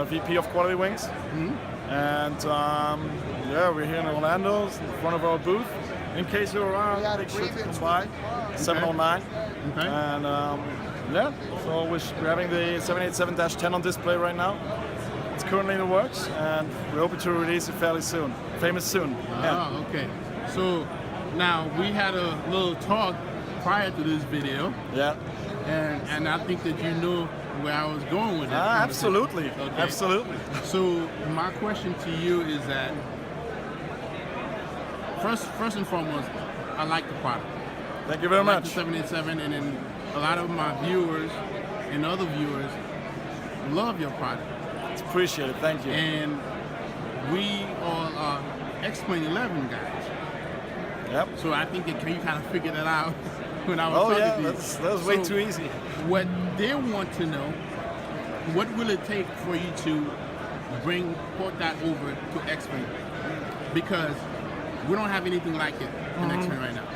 VP of QualityWings. And yeah, we're here in Orlando, in front of our booth. In case you're around, make sure to come by, 709. Okay. And yeah, so we're having the 787-10 on display right now. It's currently in the works, and we're hoping to release it fairly soon. Famous soon. Oh, okay. So now we had a little talk prior to this video. Yeah. And I think that you knew where I was going with it. Absolutely. Okay. Absolutely. So my question to you is that first and foremost, I like the product. Thank you very much. The 787, and then a lot of my viewers and other viewers love your product. It's appreciated. Thank you. And we all are X-Plane 11 guys. Yep. So I think that you kind of figured that out when I was talking to you. That was way too easy. What they want to know, what will it take for you to port that over to X-Plane? Because we don't have anything like it in X-Plane right now.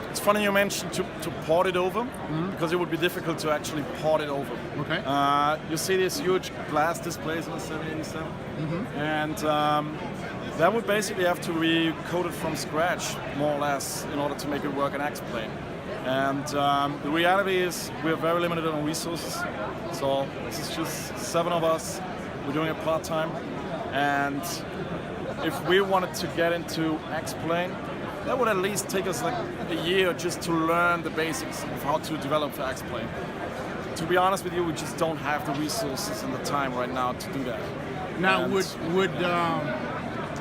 It's funny you mentioned to port it over, because it would be difficult to actually port it over. Okay. You see these huge glass displays on the 787, and that would basically have to be coded from scratch, more or less, in order to make it work in X-Plane. And the reality is we're very limited on resources. So this is just 7 of us. We're doing it part-time. And if we wanted to get into X-Plane, that would at least take us like a year just to learn the basics of how to develop for X-Plane. To be honest with you, we just don't have the resources and the time right now to do that. Now, and would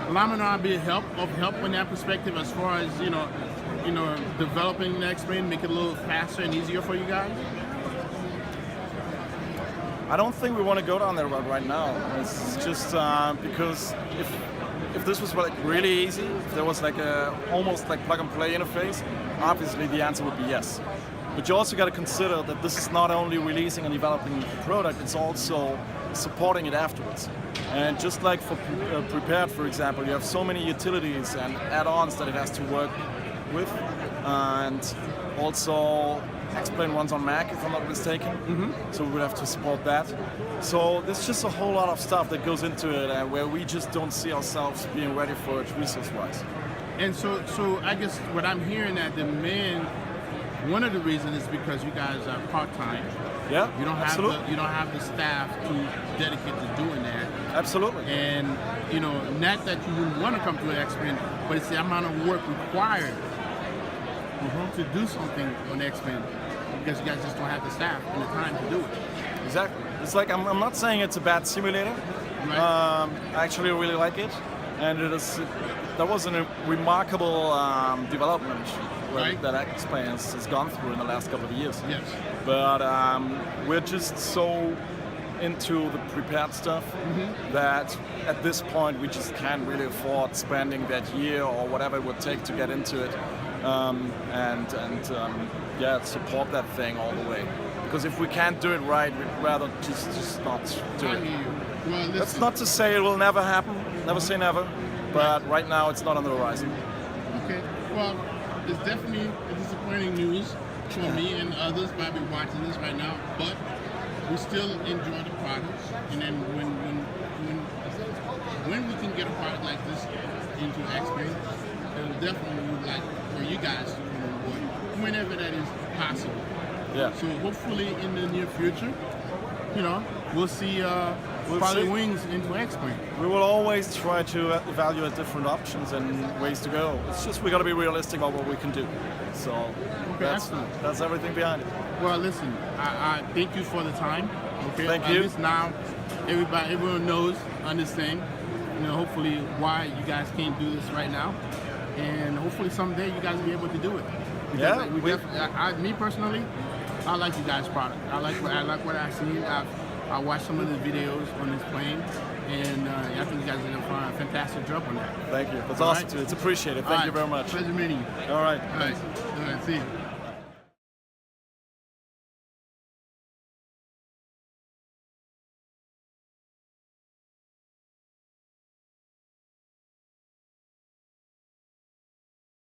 Laminar be of help in that perspective, as far as developing the X-Plane, make it a little faster and easier for you guys? I don't think we want to go down that road right now. It's just because if this was like really easy, if there was like almost like plug and play interface, obviously the answer would be yes. But you also got to consider that this is not only releasing and developing the product, it's also supporting it afterwards. And just like for Prepared, for example, you have so many utilities and add-ons that it has to work with, and also X-Plane runs on Mac, if I'm not mistaken, so we would have to support that. So there's just a whole lot of stuff that goes into it, and where we just don't see ourselves being ready for it resource-wise. And so I guess what I'm hearing that one of the reasons is because you guys are part-time. Yeah, you don't have the staff to dedicate to doing that. Absolutely. And not that you wouldn't want to come to an X-Plane, but it's the amount of work required to do something on X-Plane, because you guys just don't have the staff and the time to do it. Exactly. It's like I'm not saying it's a bad simulator. Right. I actually really like it, and that was a remarkable development that X-Plane has gone through in the last couple of years. Yes. But we're just so into the prepared stuff that at this point we just can't really afford spending that year or whatever it would take to get into it, yeah, support that thing all the way. Because if we can't do it right, we'd rather just not do it. Well, that's not to say it will never happen. Never say never. But right now it's not on the horizon. Okay. Well, it's definitely disappointing news for me and others probably watching this right now, but we still enjoy the products. And then when we can get a product like this into X-Plane, it'll definitely would like for you guys to come on board whenever that is possible. Yeah. So hopefully in the near future, we'll see QualityWings into X-Plane. We will always try to evaluate different options and ways to go. It's just we got to be realistic about what we can do. So that's everything behind it. Well, listen, I thank you for the time. Okay. Thank you. At least now, everyone knows, understand, hopefully why you guys can't do this right now, and hopefully someday you guys will be able to do it. Because me personally, I like you guys' product. I like what I've seen. I watched some of the videos on this plane, and I think you guys are doing a fantastic job on that. Thank you. That's awesome too. It's appreciated. Thank you very much. Pleasure meeting you. All right. All right. See you.